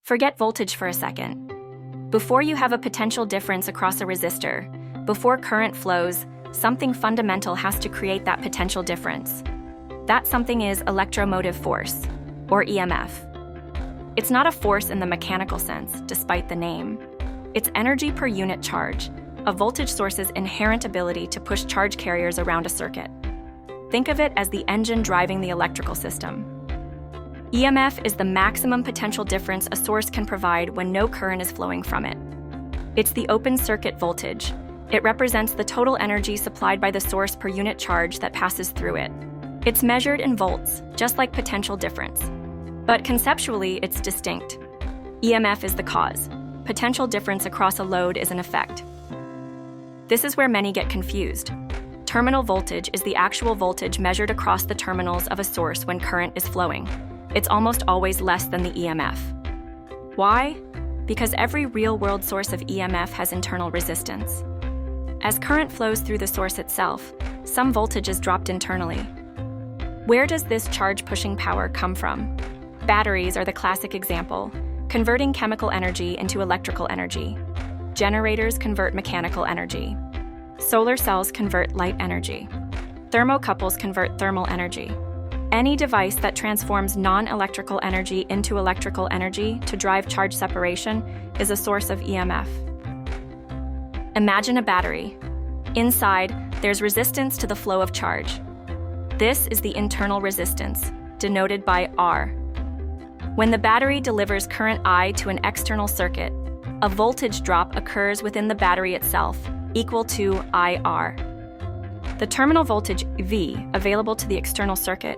Forget voltage for a second. Before you have a potential difference across a resistor, before current flows, something fundamental has to create that potential difference. That something is electromotive force, or EMF. It's not a force in the mechanical sense, despite the name. It's energy per unit charge, a voltage source's inherent ability to push charge carriers around a circuit. Think of it as the engine driving the electrical system. EMF is the maximum potential difference a source can provide when no current is flowing from it. It's the open circuit voltage. It represents the total energy supplied by the source per unit charge that passes through it. It's measured in volts, just like potential difference. But conceptually, it's distinct. EMF is the cause. Potential difference across a load is an effect. This is where many get confused. Terminal voltage is the actual voltage measured across the terminals of a source when current is flowing. It's almost always less than the EMF. Why? Because every real-world source of EMF has internal resistance. As current flows through the source itself, some voltage is dropped internally. Where does this charge-pushing power come from? Batteries are the classic example, converting chemical energy into electrical energy. Generators convert mechanical energy. Solar cells convert light energy. Thermocouples convert thermal energy. Any device that transforms non-electrical energy into electrical energy to drive charge separation is a source of EMF. Imagine a battery. Inside, there's resistance to the flow of charge. This is the internal resistance, denoted by R. When the battery delivers current I to an external circuit, a voltage drop occurs within the battery itself, equal to IR. The terminal voltage V available to the external circuit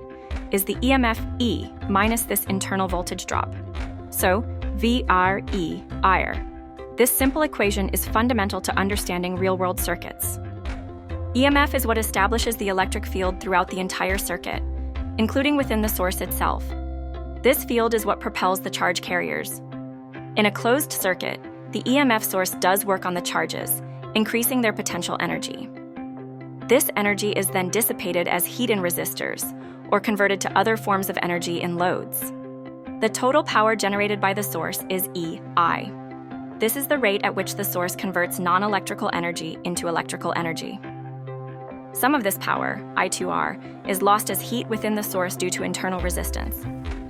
is the EMF E minus this internal voltage drop. So, VRE, IR. This simple equation is fundamental to understanding real-world circuits. EMF is what establishes the electric field throughout the entire circuit, including within the source itself. This field is what propels the charge carriers. In a closed circuit, the EMF source does work on the charges, increasing their potential energy. This energy is then dissipated as heat in resistors, or converted to other forms of energy in loads. The total power generated by the source is EI. This is the rate at which the source converts non-electrical energy into electrical energy. Some of this power, I2R, is lost as heat within the source due to internal resistance.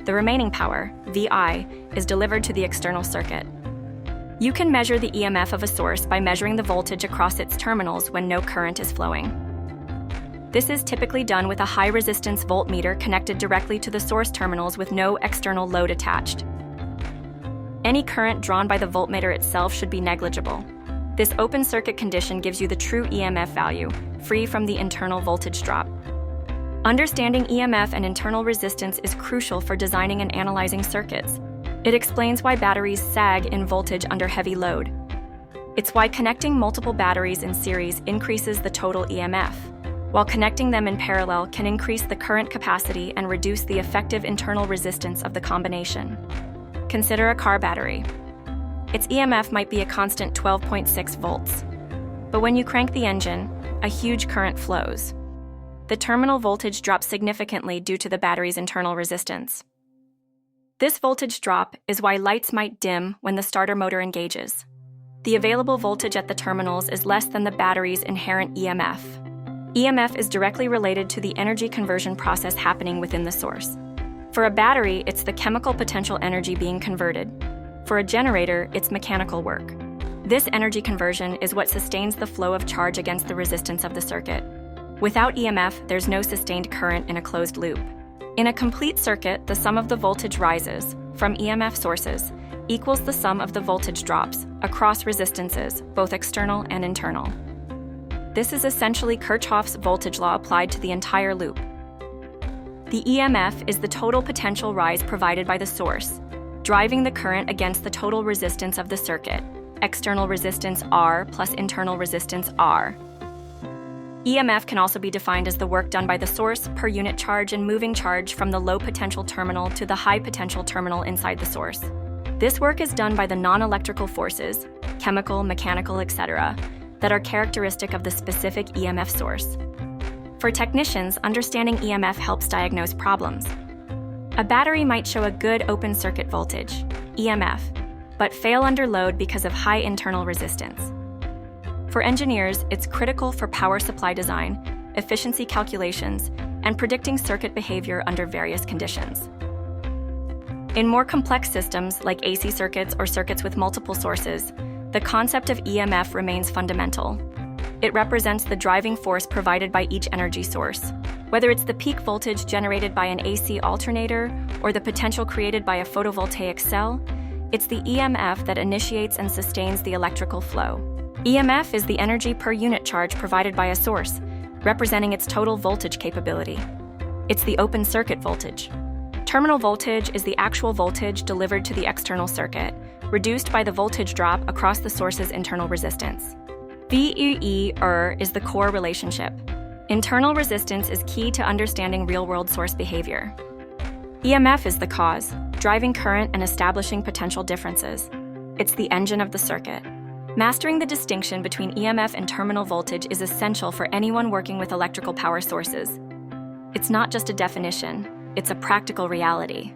The remaining power, VI, is delivered to the external circuit. You can measure the EMF of a source by measuring the voltage across its terminals when no current is flowing. This is typically done with a high-resistance voltmeter connected directly to the source terminals with no external load attached. Any current drawn by the voltmeter itself should be negligible. This open circuit condition gives you the true EMF value, free from the internal voltage drop. Understanding EMF and internal resistance is crucial for designing and analyzing circuits. It explains why batteries sag in voltage under heavy load. It's why connecting multiple batteries in series increases the total EMF, while connecting them in parallel can increase the current capacity and reduce the effective internal resistance of the combination. Consider a car battery. Its EMF might be a constant 12.6 volts. But when you crank the engine, a huge current flows. The terminal voltage drops significantly due to the battery's internal resistance. This voltage drop is why lights might dim when the starter motor engages. The available voltage at the terminals is less than the battery's inherent EMF. EMF is directly related to the energy conversion process happening within the source. For a battery, it's the chemical potential energy being converted. For a generator, it's mechanical work. This energy conversion is what sustains the flow of charge against the resistance of the circuit. Without EMF, there's no sustained current in a closed loop. In a complete circuit, the sum of the voltage rises from EMF sources equals the sum of the voltage drops across resistances, both external and internal. This is essentially Kirchhoff's voltage law applied to the entire loop. The EMF is the total potential rise provided by the source, driving the current against the total resistance of the circuit, external resistance R plus internal resistance R. EMF can also be defined as the work done by the source per unit charge in moving charge from the low potential terminal to the high potential terminal inside the source. This work is done by the non-electrical forces, chemical, mechanical, etc., that are characteristic of the specific EMF source. For technicians, understanding EMF helps diagnose problems. A battery might show a good open circuit voltage, EMF, but fail under load because of high internal resistance. For engineers, it's critical for power supply design, efficiency calculations, and predicting circuit behavior under various conditions. In more complex systems, like AC circuits or circuits with multiple sources, the concept of EMF remains fundamental. It represents the driving force provided by each energy source. Whether it's the peak voltage generated by an AC alternator or the potential created by a photovoltaic cell, it's the EMF that initiates and sustains the electrical flow. EMF is the energy per unit charge provided by a source, representing its total voltage capability. It's the open circuit voltage. Terminal voltage is the actual voltage delivered to the external circuit, reduced by the voltage drop across the source's internal resistance. VEE is the core relationship. Internal resistance is key to understanding real-world source behavior. EMF is the cause, driving current and establishing potential differences. It's the engine of the circuit. Mastering the distinction between EMF and terminal voltage is essential for anyone working with electrical power sources. It's not just a definition, it's a practical reality.